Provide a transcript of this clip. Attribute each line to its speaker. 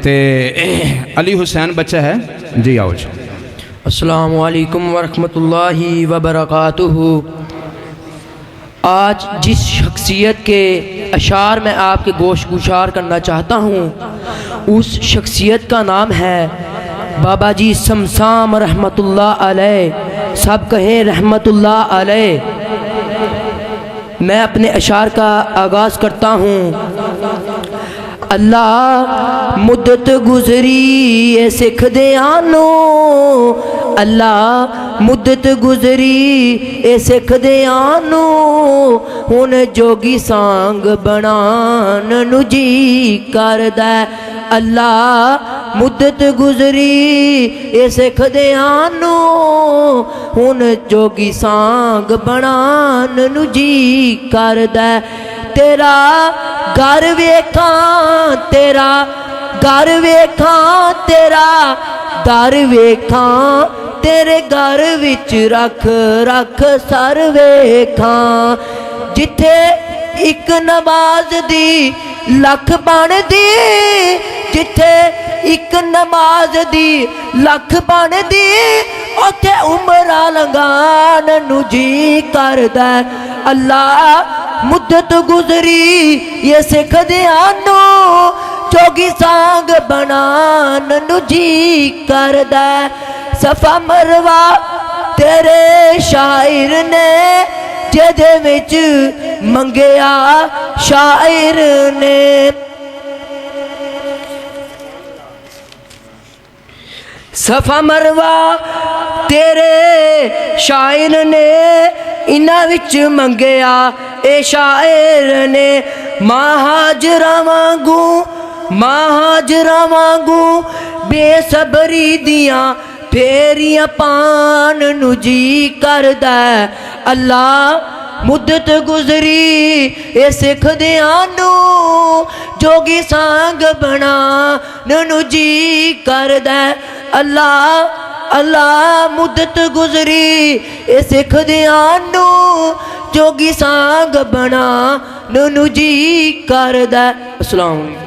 Speaker 1: ते अली हुसैन बच्चा है जी, आओ जी।
Speaker 2: अस्सलामु अलैकुम वरहमतुल्लाहि वबरकातुहू। आज जिस शख्सियत के अशार में आपके गोश गुशार करना चाहता हूँ, उस शख्सियत का नाम है बाबा जी समसाम रहमतुल्लाह अलैह। सब कहें रहमतुल्लाह अलैह। मैं अपने अशार का आगाज़ करता हूँ। अल्लाह मुद्दत गुजरी ए सिख दयानो, अल्लाह मुद्दत गुजरी ए सिख दयानो, हुण जोगी सांग बनान नू जी करदा। अल्लाह मुद्दत गुजरी ए सिख दयानो, हुण जोगी सांग बनान नू जी करदा। तेरा घर वेखां, तेरा घर वेखां, तेरा घर वेखां, तेरे घर विच रख रख सर वेखां। जिथे एक नमाज दी लख बनदी, जिथे एक नमाज दी लख बनदी, उथे उमरा लंघान नू जी करदा। अल्लाह मुद्दत गुजरी ये सिख दयानो, जोगी सांग बनान नू जी करदा। सफा मरवा तेरे शायर ने, जेदे विच मंगया शायर ने। सफा मरवा तेरे शायर ने, इन्हां विच मंगया ए शायर ने। महाजरा वांगू, महाजरा वांगू बेसबरी दियां फेरियां पान नू जी करदा। अल्लाह मुद्दत गुजरी ए सिख दयानो, जोगी सांग बना नू जी करदा। अल्लाह अल्लाह मुद्दत गुजरी ए सिख दयानो, जोगी सांग बना नू जी करदा। अस्सलाम वालेकुम।